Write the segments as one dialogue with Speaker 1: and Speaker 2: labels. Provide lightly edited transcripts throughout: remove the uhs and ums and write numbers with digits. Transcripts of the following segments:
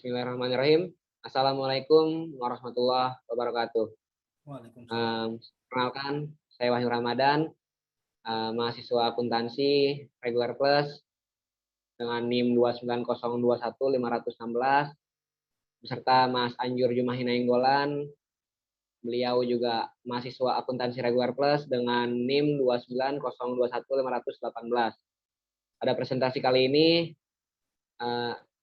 Speaker 1: Bismillahirrahmanirrahim. Assalamualaikum warahmatullahi wabarakatuh.
Speaker 2: Waalaikumsalam.
Speaker 1: Perkenalkan, saya Wahyu Ramadan, mahasiswa akuntansi regular plus dengan NIM 290215616 beserta Mas Anjur Jumahi Nainggolan. Beliau juga mahasiswa akuntansi regular plus dengan NIM 290215618. Pada presentasi kali ini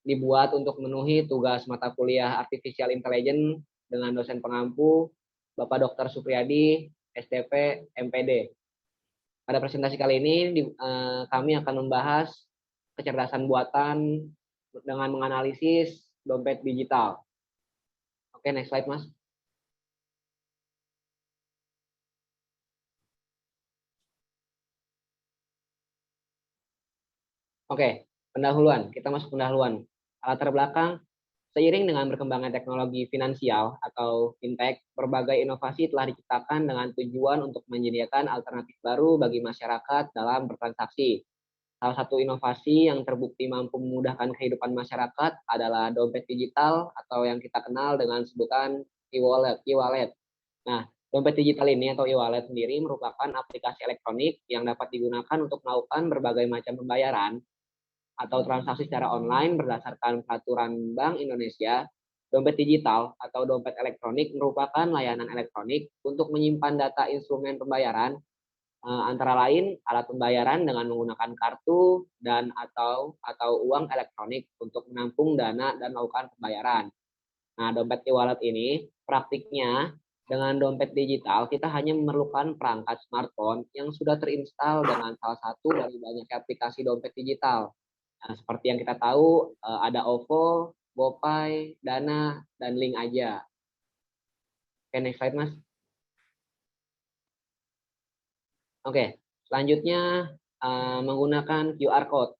Speaker 1: dibuat untuk memenuhi tugas mata kuliah Artificial Intelligence dengan dosen pengampu Bapak Dr. Supriyadi, STP, MPD. Pada presentasi kali ini kami akan membahas kecerdasan buatan dengan menganalisis dompet digital. Oke, next slide, Mas. Oke, pendahuluan. Kita masuk pendahuluan. Latar belakang, seiring dengan berkembangnya teknologi finansial atau fintech, berbagai inovasi telah diciptakan dengan tujuan untuk menyediakan alternatif baru bagi masyarakat dalam bertransaksi. Salah satu inovasi yang terbukti mampu memudahkan kehidupan masyarakat adalah dompet digital atau yang kita kenal dengan sebutan e-wallet. Nah, dompet digital ini atau e-wallet sendiri merupakan aplikasi elektronik yang dapat digunakan untuk melakukan berbagai macam pembayaran atau transaksi secara online berdasarkan peraturan Bank Indonesia. Dompet digital atau dompet elektronik merupakan layanan elektronik untuk menyimpan data instrumen pembayaran, antara lain alat pembayaran dengan menggunakan kartu dan atau uang elektronik untuk menampung dana dan melakukan pembayaran. Nah, dompet e-wallet ini praktiknya dengan dompet digital kita hanya memerlukan perangkat smartphone yang sudah terinstal dengan salah satu dari banyak aplikasi dompet digital. Nah, seperti yang kita tahu ada OVO, GoPay, Dana, dan Link aja. Oke, next slide, Mas. Oke, selanjutnya menggunakan QR Code.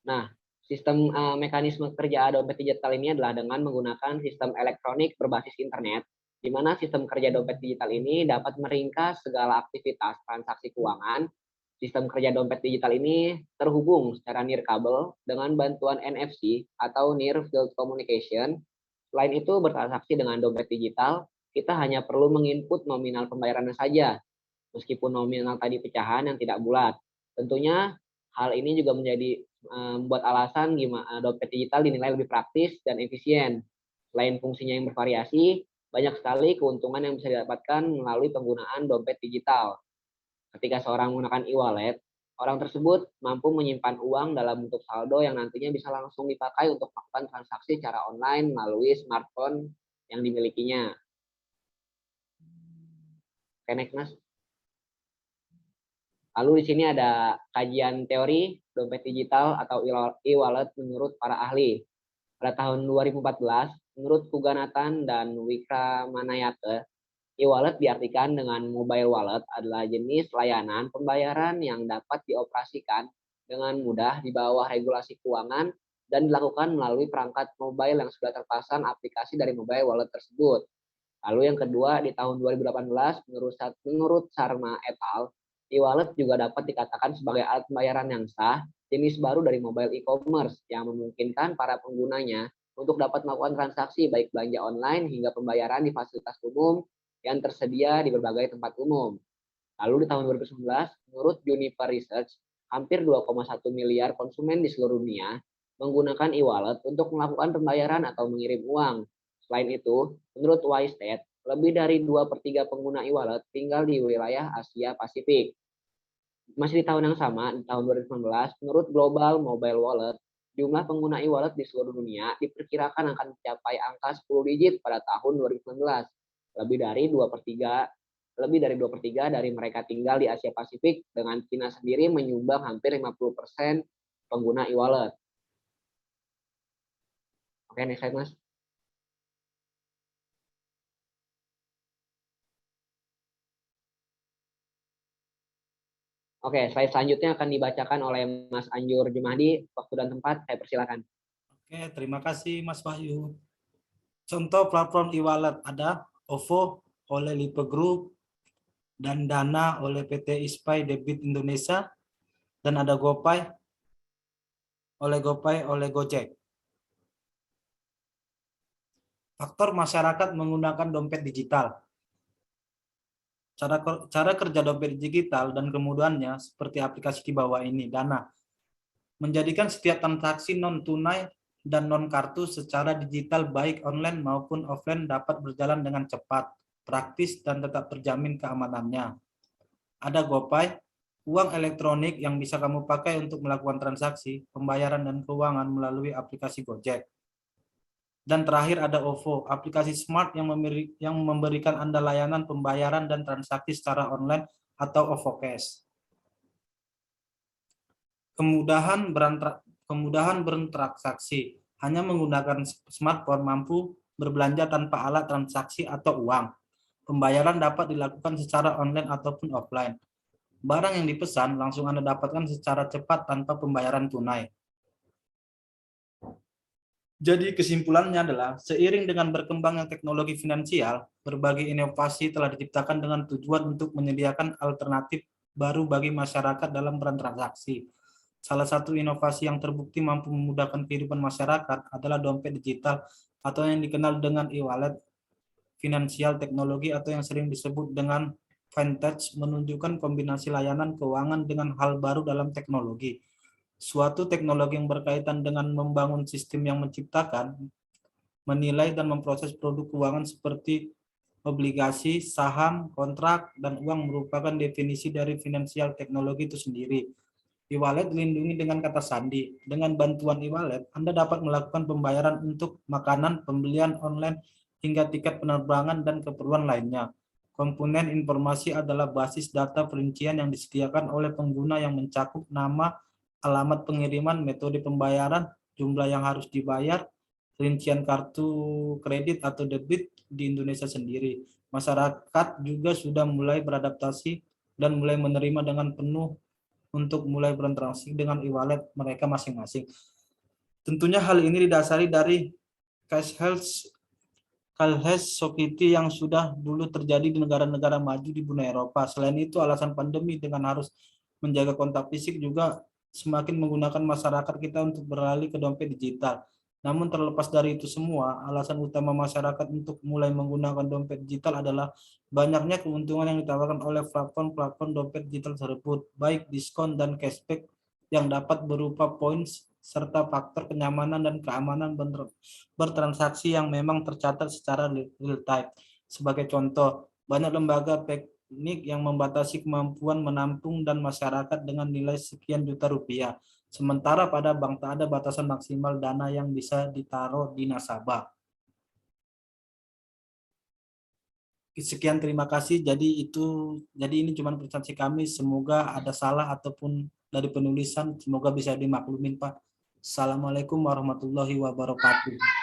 Speaker 1: Nah, sistem mekanisme kerja dompet digital ini adalah dengan menggunakan sistem elektronik berbasis internet, di mana sistem kerja dompet digital ini dapat meringkas segala aktivitas transaksi keuangan. Sistem kerja dompet digital ini terhubung secara nirkabel dengan bantuan NFC atau Near Field Communication. Selain itu, bertransaksi dengan dompet digital, kita hanya perlu menginput nominal pembayarannya saja, meskipun nominal tadi pecahan yang tidak bulat. Tentunya hal ini juga menjadi membuat alasan gimana dompet digital dinilai lebih praktis dan efisien. Selain fungsinya yang bervariasi, banyak sekali keuntungan yang bisa didapatkan melalui penggunaan dompet digital. Ketika seorang menggunakan e-wallet, orang tersebut mampu menyimpan uang dalam bentuk saldo yang nantinya bisa langsung dipakai untuk melakukan transaksi secara online melalui smartphone yang dimilikinya. Oke, next, Mas. Lalu di sini ada kajian teori dompet digital atau e-wallet menurut para ahli. Pada tahun 2014, menurut Kuganathan dan Wikramanayake, e-wallet diartikan dengan mobile wallet adalah jenis layanan pembayaran yang dapat dioperasikan dengan mudah di bawah regulasi keuangan dan dilakukan melalui perangkat mobile yang sudah terpasang aplikasi dari mobile wallet tersebut. Lalu yang kedua, di tahun 2018, menurut Sharma et al., e-wallet juga dapat dikatakan sebagai alat pembayaran yang sah, jenis baru dari mobile e-commerce yang memungkinkan para penggunanya untuk dapat melakukan transaksi baik belanja online hingga pembayaran di fasilitas umum yang tersedia di berbagai tempat umum. Lalu di tahun 2019, menurut Juniper Research, hampir 2,1 miliar konsumen di seluruh dunia menggunakan e-wallet untuk melakukan pembayaran atau mengirim uang. Selain itu, menurut WiseTech, lebih dari 2/3 pengguna e-wallet tinggal di wilayah Asia Pasifik. Masih di tahun yang sama, di tahun 2019, menurut Global Mobile Wallet, jumlah pengguna e-wallet di seluruh dunia diperkirakan akan mencapai angka 10 digit pada tahun 2019. Lebih dari 2/3 dari mereka tinggal di Asia Pasifik, dengan Cina sendiri menyumbang hampir 50% pengguna e-wallet. Oke, next slide, Mas. Oke, slide selanjutnya akan dibacakan oleh Mas Anjur Jumadi. Waktu dan tempat saya persilakan.
Speaker 2: Oke, terima kasih Mas Wahyu. Contoh platform e-wallet ada OVO oleh Lipe Group dan Dana oleh PT ISPAI Debit Indonesia, dan ada GoPay oleh Gojek. Faktor masyarakat menggunakan dompet digital. Cara kerja dompet digital dan kemudahannya seperti aplikasi di bawah ini. Dana menjadikan setiap transaksi non tunai dan non kartu secara digital baik online maupun offline dapat berjalan dengan cepat, praktis, dan tetap terjamin keamanannya. Ada GoPay, uang elektronik yang bisa kamu pakai untuk melakukan transaksi, pembayaran, dan keuangan melalui aplikasi Gojek. Dan terakhir ada OVO, aplikasi smart yang memberikan Anda layanan pembayaran dan transaksi secara online atau OVO Cash. Kemudahan bertransaksi. Hanya menggunakan smartphone mampu berbelanja tanpa alat transaksi atau uang. Pembayaran dapat dilakukan secara online ataupun offline. Barang yang dipesan langsung Anda dapatkan secara cepat tanpa pembayaran tunai. Jadi kesimpulannya adalah, seiring dengan berkembangnya teknologi finansial, berbagai inovasi telah diciptakan dengan tujuan untuk menyediakan alternatif baru bagi masyarakat dalam bertransaksi. Salah satu inovasi yang terbukti mampu memudahkan kehidupan masyarakat adalah dompet digital atau yang dikenal dengan e-wallet. Finansial teknologi atau yang sering disebut dengan fintech menunjukkan kombinasi layanan keuangan dengan hal baru dalam teknologi. Suatu teknologi yang berkaitan dengan membangun sistem yang menciptakan, menilai dan memproses produk keuangan seperti obligasi, saham, kontrak, dan uang merupakan definisi dari finansial teknologi itu sendiri. E-wallet dilindungi dengan kata sandi. Dengan bantuan e-wallet, Anda dapat melakukan pembayaran untuk makanan, pembelian online, hingga tiket penerbangan dan keperluan lainnya. Komponen informasi adalah basis data perincian yang disediakan oleh pengguna yang mencakup nama, alamat pengiriman, metode pembayaran, jumlah yang harus dibayar, rincian kartu kredit atau debit di Indonesia sendiri. Masyarakat juga sudah mulai beradaptasi dan mulai menerima dengan penuh untuk mulai berinteraksi dengan e-wallet mereka masing-masing. Tentunya hal ini didasari dari cashless society yang sudah dulu terjadi di negara-negara maju di benua Eropa. Selain itu, alasan pandemi dengan harus menjaga kontak fisik juga semakin menggunakan masyarakat kita untuk beralih ke dompet digital. Namun terlepas dari itu semua, alasan utama masyarakat untuk mulai menggunakan dompet digital adalah banyaknya keuntungan yang ditawarkan oleh platform dompet digital tersebut, baik diskon dan cashback yang dapat berupa points, serta faktor kenyamanan dan keamanan bertransaksi yang memang tercatat secara real time. Sebagai contoh, banyak lembaga teknik yang membatasi kemampuan menampung dan masyarakat dengan nilai sekian juta rupiah. Sementara pada bank tak ada batasan maksimal dana yang bisa ditaruh di nasabah. Sekian, terima kasih. Jadi ini cuma presentasi kami. Semoga ada salah ataupun dari penulisan, semoga bisa dimaklumin, Pak. Assalamualaikum warahmatullahi wabarakatuh.